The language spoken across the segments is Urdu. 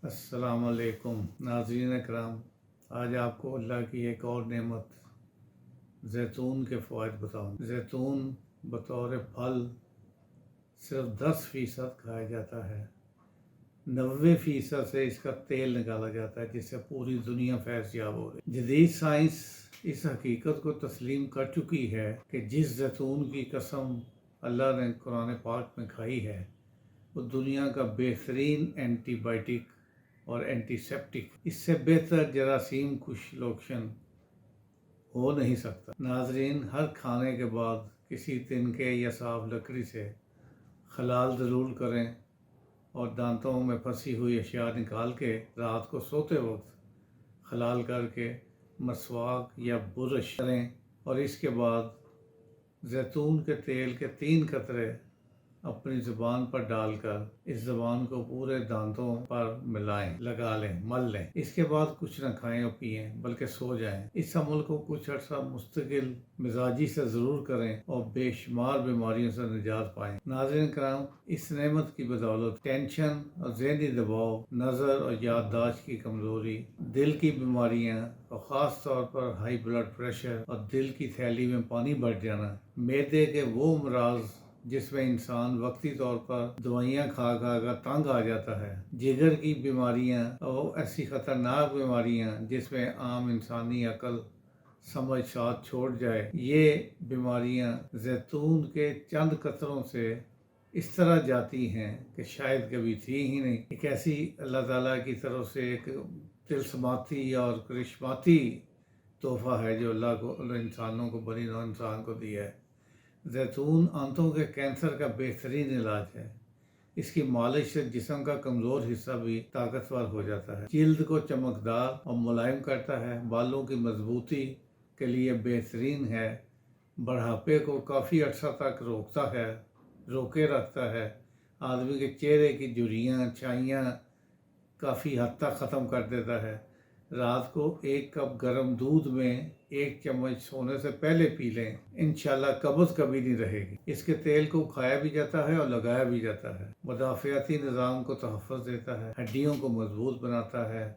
السلام علیکم ناظرین اکرام، آج آپ کو اللہ کی ایک اور نعمت زیتون کے فوائد بتاؤں۔ زیتون بطور پھل صرف 10% کھایا جاتا ہے، 90% سے اس کا تیل نکالا جاتا ہے جس سے پوری دنیا فیض یاب ہو رہی۔ جدید سائنس اس حقیقت کو تسلیم کر چکی ہے کہ جس زیتون کی قسم اللہ نے قرآن پاک میں کھائی ہے وہ دنیا کا بہترین اینٹی بائیوٹک اور اینٹی سیپٹک، اس سے بہتر جراثیم کش لوشن ہو نہیں سکتا۔ ناظرین، ہر کھانے کے بعد کسی تنکے یا صاف لکڑی سے خلال ضرور کریں اور دانتوں میں پھنسی ہوئی اشیاء نکال کے رات کو سوتے وقت خلال کر کے مسواک یا برش کریں، اور اس کے بعد زیتون کے تیل کے 3 قطرے اپنی زبان پر ڈال کر اس زبان کو پورے دانتوں پر لگا لیں، مل لیں۔ اس کے بعد کچھ نہ کھائیں اور پئیں بلکہ سو جائیں۔ اس عمل کو کچھ عرصہ مستقل مزاجی سے ضرور کریں اور بے شمار بیماریوں سے نجات پائیں۔ ناظرین کرام، اس نعمت کی بدولت ٹینشن اور ذہنی دباؤ، نظر اور یادداشت کی کمزوری، دل کی بیماریاں اور خاص طور پر ہائی بلڈ پریشر اور دل کی تھیلی میں پانی بڑھ جانا، معدے کے وہ امراض جس میں انسان وقتی طور پر دوائیاں کھا کر تنگ آ جاتا ہے، جگر کی بیماریاں اور ایسی خطرناک بیماریاں جس میں عام انسانی عقل سمجھ ساتھ چھوڑ جائے، یہ بیماریاں زیتون کے چند قطروں سے اس طرح جاتی ہیں کہ شاید کبھی تھی ہی نہیں۔ ایک ایسی اللہ تعالیٰ کی طرف سے ایک طلسماتی اور کرشماتی تحفہ ہے جو اللہ کو انسانوں کو بنی نوع انسان کو دیا ہے۔ زیتون آنتوں کے کینسر کا بہترین علاج ہے۔ اس کی مالش سے جسم کا کمزور حصہ بھی طاقتور ہو جاتا ہے، جلد کو چمکدار اور ملائم کرتا ہے، بالوں کی مضبوطی کے لیے بہترین ہے، بڑھاپے کو کافی عرصہ تک روکے رکھتا ہے، آدمی کے چہرے کی جھریاں چھائیاں کافی حد تک ختم کر دیتا ہے۔ رات کو 1 کپ گرم دودھ میں 1 چمچ سونے سے پہلے پی لیں، انشاءاللہ قبض کبھی نہیں رہے گی۔ اس کے تیل کو کھایا بھی جاتا ہے اور لگایا بھی جاتا ہے، مدافعتی نظام کو تحفظ دیتا ہے، ہڈیوں کو مضبوط بناتا ہے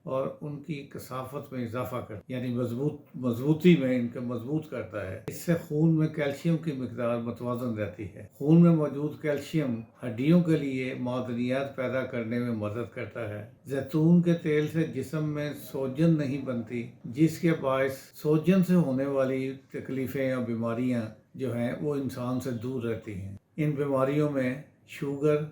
اور ان کی کثافت میں اضافہ کرتا ہے، یعنی مضبوطی میں ان کو مضبوط کرتا ہے۔ اس سے خون میں کیلشیم کی مقدار متوازن رہتی ہے۔ خون میں موجود کیلشیم ہڈیوں کے لیے معدنیات پیدا کرنے میں مدد کرتا ہے۔ زیتون کے تیل سے جسم میں سوجن نہیں بنتی، جس کے باعث سوجن سے ہونے والی تکلیفیں اور بیماریاں جو ہیں وہ انسان سے دور رہتی ہیں۔ ان بیماریوں میں شوگر،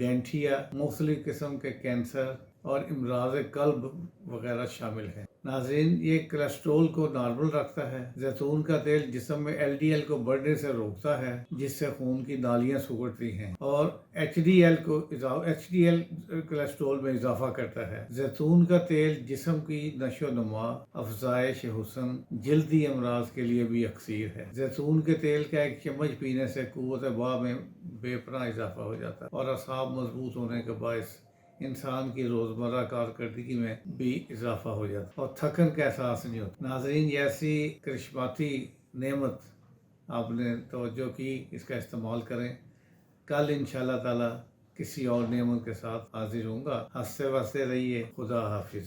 گینٹھیا، مختلف قسم کے کینسر اور امراض قلب وغیرہ شامل ہیں۔ ناظرین، یہ کولیسٹرول کو نارمل رکھتا ہے۔ زیتون کا تیل جسم میں LDL کو بڑھنے سے روکتا ہے جس سے خون کی نالیاں سکڑتی ہیں، اور HDL کولیسٹرول میں اضافہ کرتا ہے۔ زیتون کا تیل جسم کی نشو و نما، افزائش حسن، جلدی امراض کے لیے بھی اکسیر ہے۔ زیتون کے تیل کا 1 چمچ پینے سے قوت باہ میں بے پناہ اضافہ ہو جاتا ہے اور اعصاب مضبوط ہونے کے باعث انسان کی روزمرہ کارکردگی میں بھی اضافہ ہو جاتا ہے اور تھکن کا احساس نہیں ہوتا۔ ناظرین، یہ ایسی کرشماتی نعمت آپ نے توجہ کی، اس کا استعمال کریں۔ کل انشاءاللہ تعالی کسی اور نعمت کے ساتھ حاضر ہوں گا۔ ہنستے وستے رہیے۔ خدا حافظ۔